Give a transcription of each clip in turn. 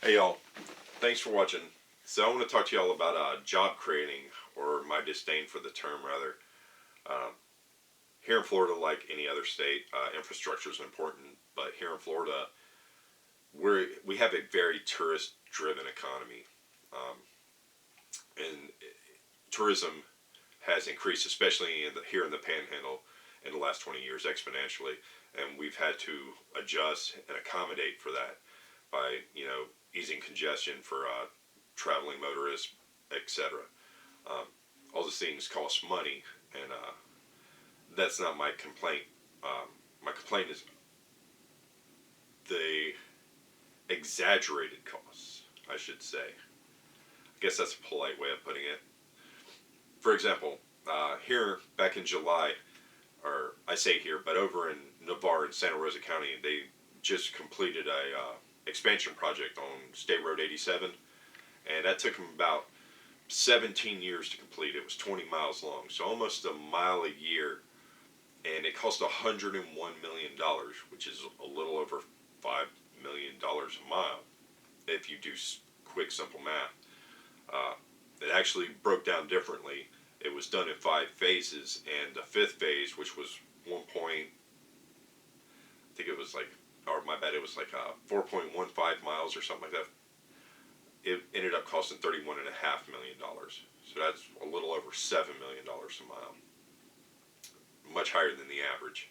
Hey y'all, thanks for watching. So I want to talk to y'all about job creating, or my disdain for the term rather. Um, Here in Florida, like any other state, infrastructure is important, but here in Florida, we have a very tourist-driven economy, um, and tourism has increased, especially here in the Panhandle, in the last 20 years exponentially, and we've had to adjust and accommodate for that by easing congestion for traveling motorists, etc. Um, all these things cost money, and that's not my complaint. My complaint is the exaggerated costs, I should say. I guess that's a polite way of putting it. For example, here back in July, or I say here, but over in Navarre and Santa Rosa County, they just completed a expansion project on State Road 87, and that took them about 17 years to complete. It was 20 miles long, so almost a mile a year, and it cost $101 million, which is a little over $5 million a mile if you do quick simple math. It actually broke down differently. It was done in 5 phases, and the fifth phase, which was 1 point, I think it was like, or my bad, it was like 4.15 miles or something like that. It ended up costing $31.5 million. So that's a little over $7 million a mile, much higher than the average.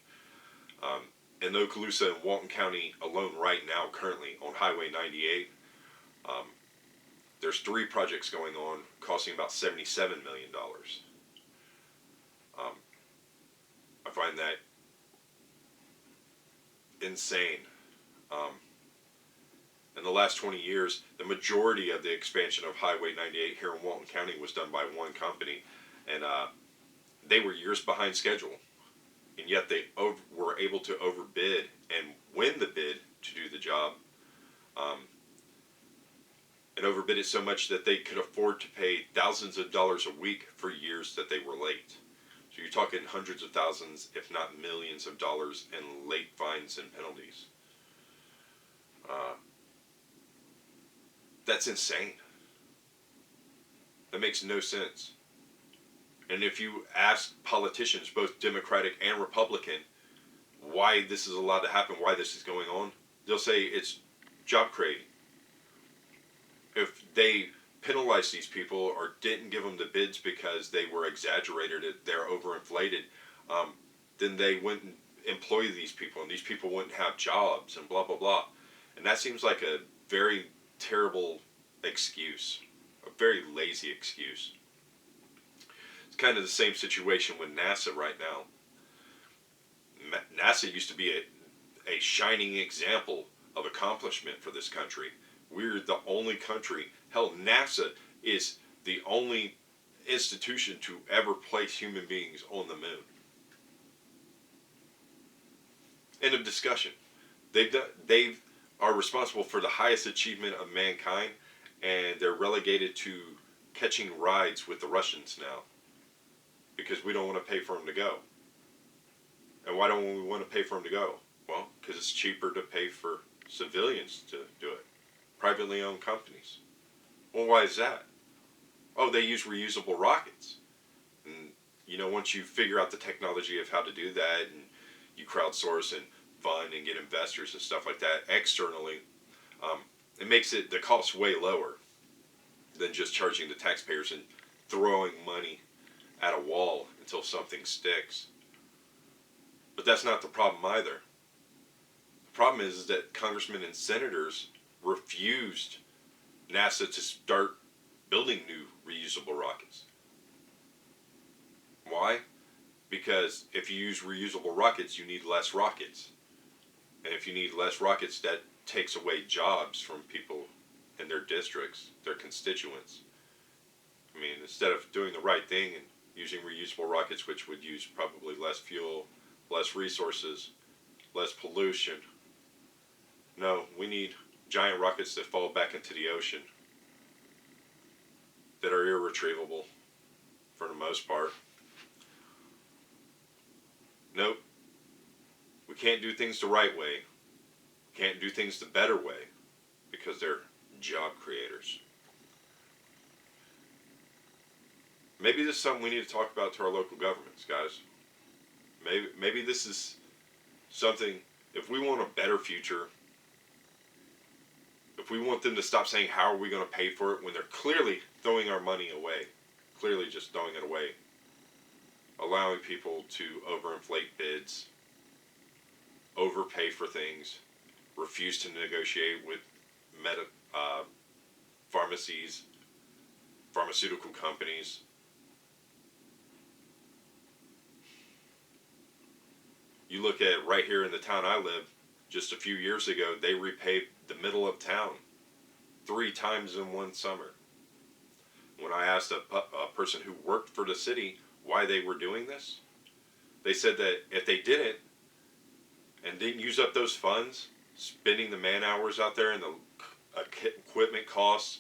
In Okaloosa and Walton County alone right now, currently on Highway 98, there's 3 projects going on costing about $77 million. I find that insane. Um, in the last 20 years, the majority of the expansion of Highway 98 here in Walton County was done by one company, and they were years behind schedule, and yet they were able to overbid and win the bid to do the job, and overbid it so much that they could afford to pay thousands of dollars a week for years that they were late. So you're talking hundreds of thousands, if not millions of dollars in late fines and penalties. That's insane. That makes no sense. And if you ask politicians, both Democratic and Republican, why this is allowed to happen, why this is going on, they'll say it's job creating. If they penalized these people or didn't give them the bids because they were exaggerated, they're overinflated, then they wouldn't employ these people, and these people wouldn't have jobs, and blah blah blah. And that seems like a very terrible excuse, a very lazy excuse. It's kind of the same situation with NASA right now. NASA used to be a shining example of accomplishment for this country. We're the only country, hell, NASA is the only institution to ever place human beings on the moon. End of discussion. They are responsible for the highest achievement of mankind, and they're relegated to catching rides with the Russians now because we don't want to pay for them to go. And why don't we want to pay for them to go? Well, because it's cheaper to pay for civilians to do it. Privately owned companies. Well, why is that? Oh, they use reusable rockets. And, once you figure out the technology of how to do that, and you crowdsource and fund and get investors and stuff like that externally, it makes the cost way lower than just charging the taxpayers and throwing money at a wall until something sticks. But that's not the problem either. The problem is that congressmen and senators refused NASA to start building new reusable rockets. Why? Because if you use reusable rockets, you need less rockets. And if you need less rockets, that takes away jobs from people in their districts, their constituents. I mean, instead of doing the right thing and using reusable rockets, which would use probably less fuel, less resources, less pollution, no, we need giant rockets that fall back into the ocean, that are irretrievable for the most part. Nope. We can't do things the right way. We can't do things the better way because they're job creators. Maybe this is something we need to talk about to our local governments, guys. Maybe this is something, if we want a better future, if we want them to stop saying, how are we going to pay for it, when they're clearly throwing our money away, clearly just throwing it away, allowing people to overinflate bids, overpay for things, refuse to negotiate with pharmacies, pharmaceutical companies. You look at right here in the town I live, just a few years ago, they repaved the middle of town 3 times in one summer. When I asked a person who worked for the city why they were doing this, they said that if they didn't and didn't use up those funds, spending the man hours out there and the equipment costs,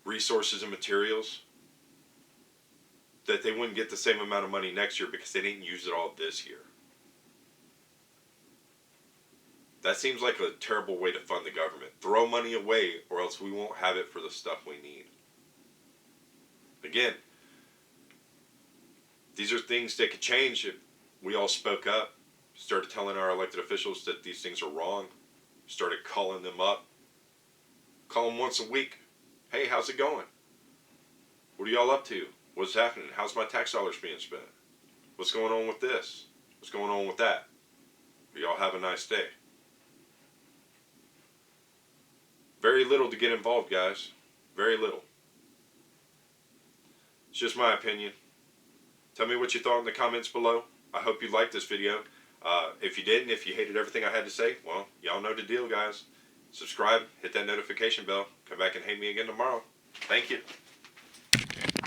resources and materials, that they wouldn't get the same amount of money next year because they didn't use it all this year. That seems like a terrible way to fund the government. Throw money away, or else we won't have it for the stuff we need. Again, these are things that could change if we all spoke up, started telling our elected officials that these things are wrong, started calling them up. Call them once a week. Hey, how's it going? What are y'all up to? What's happening? How's my tax dollars being spent? What's going on with this? What's going on with that? Y'all have a nice day. Very little to get involved, guys. Very little. It's just my opinion. Tell me what you thought in the comments below. I hope you liked this video. If you didn't, if you hated everything I had to say, well, y'all know the deal, guys. Subscribe, hit that notification bell. Come back and hate me again tomorrow. Thank you.